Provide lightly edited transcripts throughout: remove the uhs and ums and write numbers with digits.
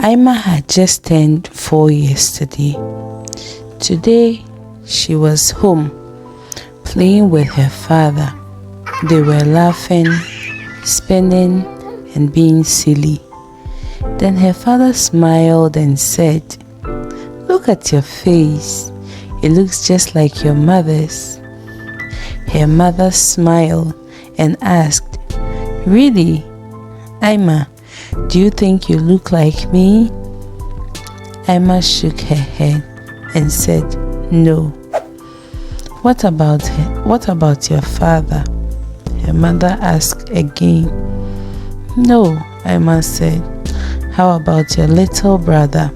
Aima had just turned 4 yesterday. Today, she was home, playing with her father. They were laughing, spinning, and being silly. Then her father smiled and said, "Look at your face. It looks just like your mother's." Her mother smiled and asked, "Really? Aima, do you think you look like me?" Aima shook her head and said, "No." What about your father?" Her mother asked again. "No," Aima said. "How about your little brother?"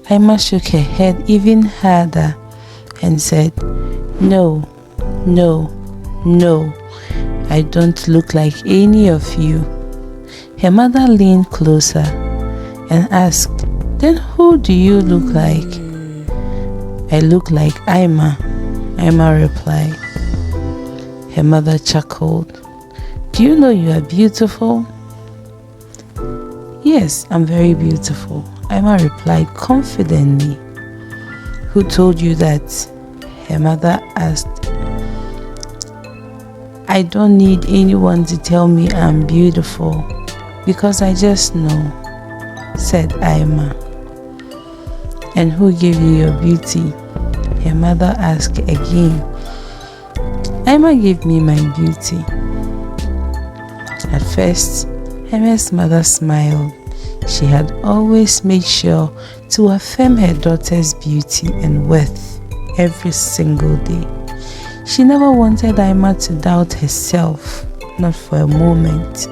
Aima shook her head even harder and said, "No, no, no. I don't look like any of you." Her mother leaned closer and asked, "Then who do you look like?" "I look like Aima," Aima replied. Her mother chuckled. "Do you know you are beautiful?" "Yes, I'm very beautiful," Aima replied confidently. "Who told you that?" Her mother asked. "I don't need anyone to tell me I'm beautiful, because I just know," said Aima. "And who gave you your beauty?" Her mother asked again. "Aima gave me my beauty." At first, Aima's mother smiled. She had always made sure to affirm her daughter's beauty and worth every single day. She never wanted Aima to doubt herself, not for a moment.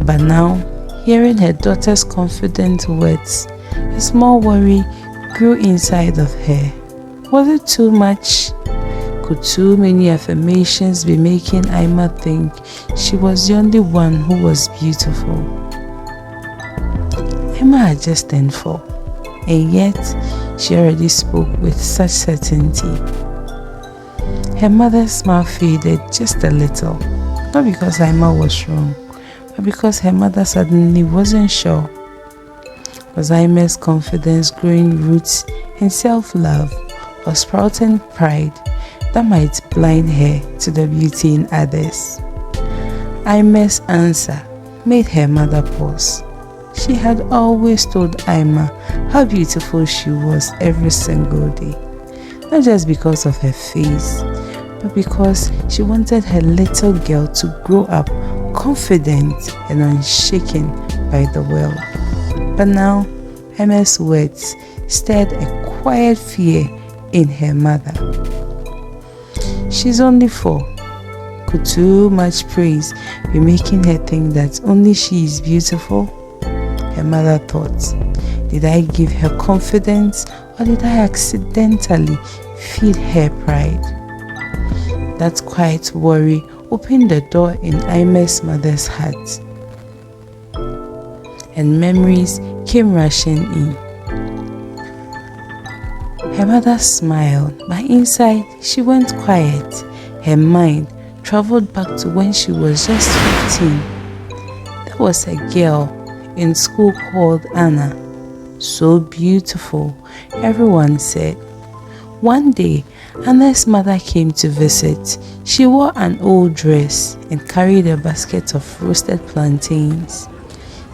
But now, hearing her daughter's confident words, a small worry grew inside of her. Was it too much? Could too many affirmations be making Aima think she was the only one who was beautiful? Aima had just turned 4, and yet she already spoke with such certainty. Her mother's smile faded just a little, not because Aima was wrong, but because her mother suddenly wasn't sure. Was Aima's confidence growing roots in self-love or sprouting pride that might blind her to the beauty in others? Aima's answer made her mother pause. She had always told Aima how beautiful she was every single day, not just because of her face, but because she wanted her little girl to grow up confident and unshaken by the world. But now, Aima's words stirred a quiet fear in her mother. She's only 4. Could too much praise be making her think that only she is beautiful? Her mother thought. Did I give her confidence, or did I accidentally feed her pride? That quiet worry opened the door in Aima's mother's heart, and memories came rushing in. Her mother smiled, but inside she went quiet. Her mind traveled back to when she was just 15. There was a girl in school called Anna. So beautiful, everyone said. One day, Anna's mother came to visit. She wore an old dress and carried a basket of roasted plantains.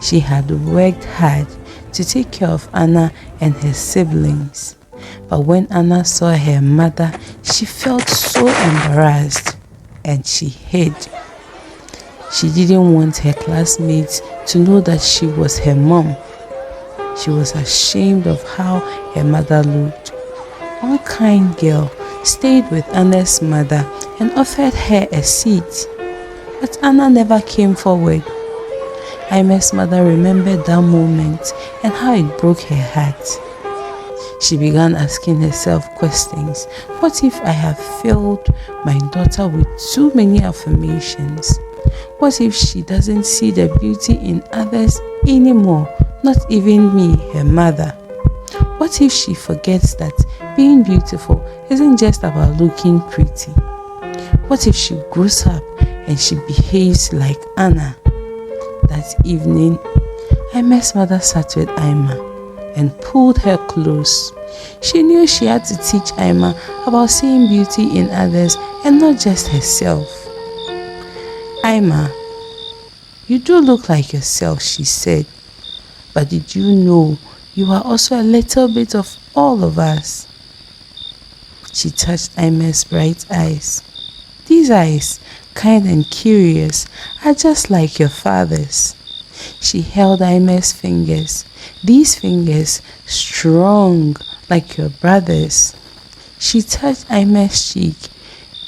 She had worked hard to take care of Anna and her siblings. But when Anna saw her mother, she felt so embarrassed and she hid. She didn't want her classmates to know that she was her mom. She was ashamed of how her mother looked. One kind girl stayed with Anna's mother and offered her a seat, but Anna never came forward. Aima's mother remembered that moment and how it broke her heart. She began asking herself questions. What if I have filled my daughter with too many affirmations? What if she doesn't see the beauty in others anymore, not even me, her mother? What if she forgets that being beautiful isn't just about looking pretty? What if she grows up and she behaves like Anna? That evening, Aima's mother sat with Aima and pulled her close. She knew she had to teach Aima about seeing beauty in others and not just herself. "Aima, you do look like yourself," she said. "But did you know you are also a little bit of all of us?" She touched Aima's bright eyes. "These eyes, kind and curious, are just like your father's." She held Aima's fingers. "These fingers, strong like your brother's." She touched Aima's cheek.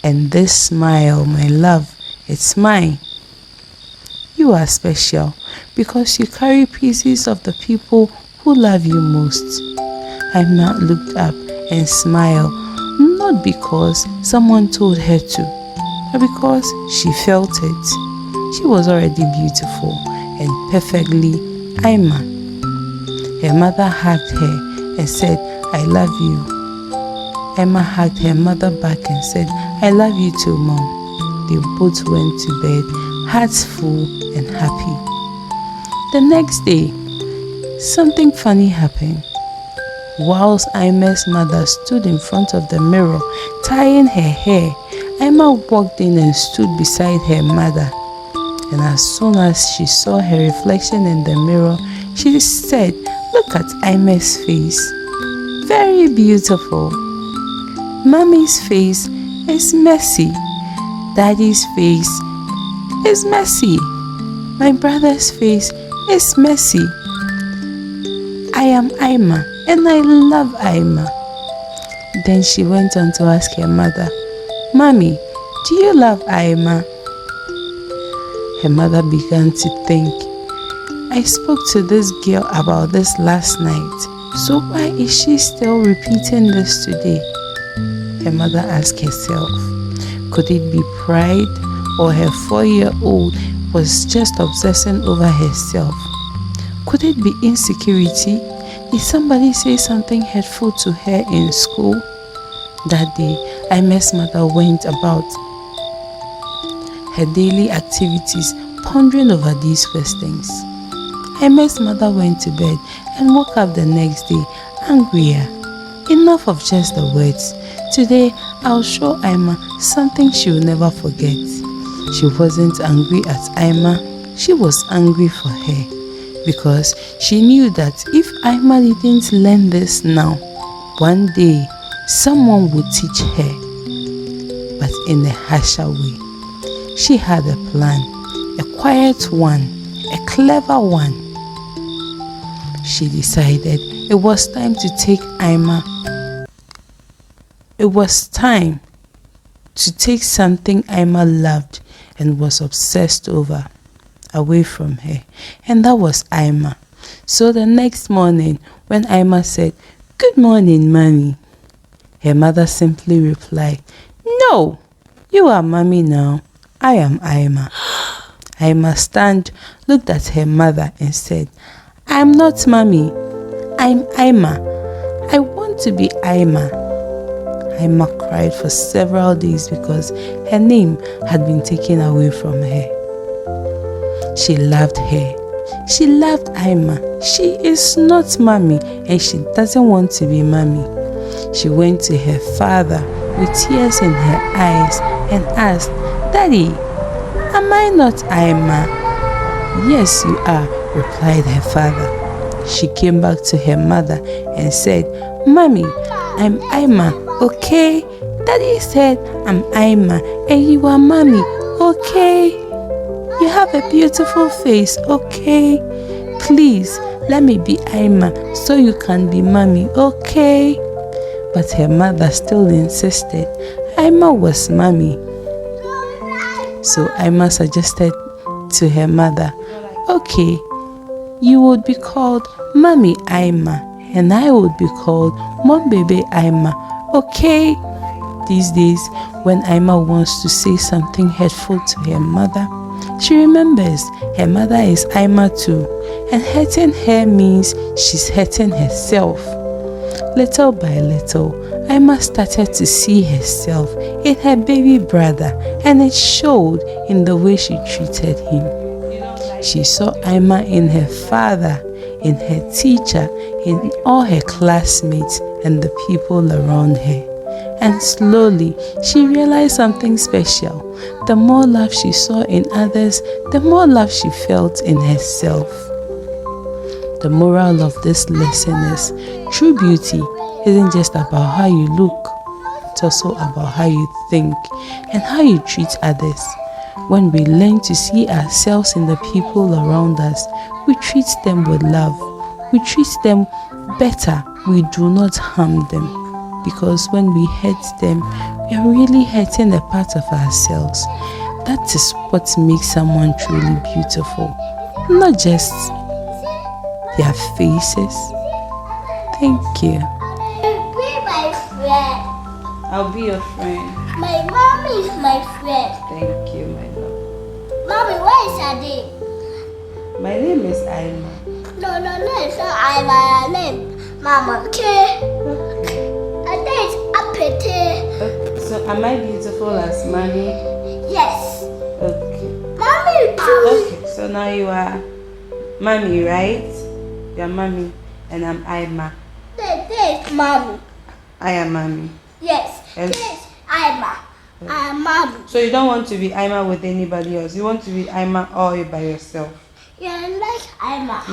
"And this smile, my love, it's mine. You are special because you carry pieces of the people who love you most." Aima looked up and smiled, not because someone told her to, but because she felt it. She was already beautiful and perfectly Aima. Her mother hugged her and said, "I love you." Aima hugged her mother back and said, "I love you too, Mom." They both went to bed, hearts full and happy. The next day, something funny happened. Whilst Aima's mother stood in front of the mirror, tying her hair, Aima walked in and stood beside her mother. And as soon as she saw her reflection in the mirror, she said, "Look at Aima's face. Very beautiful. Mommy's face is messy. Daddy's face is messy. My brother's face is messy. I am Aima and I love Aima." Then she went on to ask her mother, "Mommy, do you love Aima?" Her mother began to think, "I spoke to this girl about this last night, so why is she still repeating this today?" Her mother asked herself, could it be pride, or her 4-year-old was just obsessing over herself? Could it be insecurity? Did somebody say something hurtful to her in school? That day, Aima's mother went about her daily activities, pondering over these questions. Aima's mother went to bed and woke up the next day angrier. Enough of just the words. Today, I'll show Aima something she will never forget. She wasn't angry at Aima, she was angry for her, because she knew that if Aima didn't learn this now, one day someone would teach her, but in a harsher way. She had a plan, a quiet one, a clever one. She decided it was time to take Aima. It was time to take something Aima loved and was obsessed over away from her, and that was Aima. So the next morning, when Aima said, "Good morning, Mommy," her mother simply replied, "No, you are Mommy now. I am Aima." Aima looked at her mother and said, "I'm not Mommy. I'm Aima. I want to be Aima." Aima cried for several days because her name had been taken away from her. She loved her. She loved Aima. She is not Mommy and she doesn't want to be Mommy. She went to her father with tears in her eyes and asked, "Daddy, am I not Aima?" "Yes, you are," replied her father. She came back to her mother and said, "Mommy, I'm Aima, okay? Daddy said I'm Aima and you are Mommy, okay? You have a beautiful face, okay? Please, let me be Aima so you can be Mommy, okay?" But her mother still insisted Aima was Mommy. So Aima suggested to her mother, "Okay, you would be called Mommy Aima and I would be called Mom Baby Aima, okay?" These days, when Aima wants to say something hurtful to her mother, she remembers her mother is Aima too, and hurting her means she's hurting herself. Little by little, Aima started to see herself in her baby brother, and it showed in the way she treated him. She saw Aima in her father, in her teacher, in all her classmates and the people around her. And slowly, she realized something special. The more love she saw in others, the more love she felt in herself. The moral of this lesson is, true beauty isn't just about how you look, it's also about how you think and how you treat others. When we learn to see ourselves in the people around us, we treat them with love. We treat them better. We do not harm them. Because when we hurt them, we are really hurting a part of ourselves. That is what makes someone truly beautiful, not just their faces. Thank you. Be my friend. I'll be your friend. My mom is my friend. Thank you, my love. Mommy, what is your name? My name is Aima. No, it's not Aima. Your name, Mama. Okay. And then it's Apete. So am I beautiful as mommy? Yes. Okay. Mommy too. Okay, so now you are mommy, right? You're mommy and I'm Aima. This mommy. I am mommy. Yes. And This Aima. I am mommy. so you don't want to be Aima with anybody else. You want to be Aima all by yourself. You like Aima.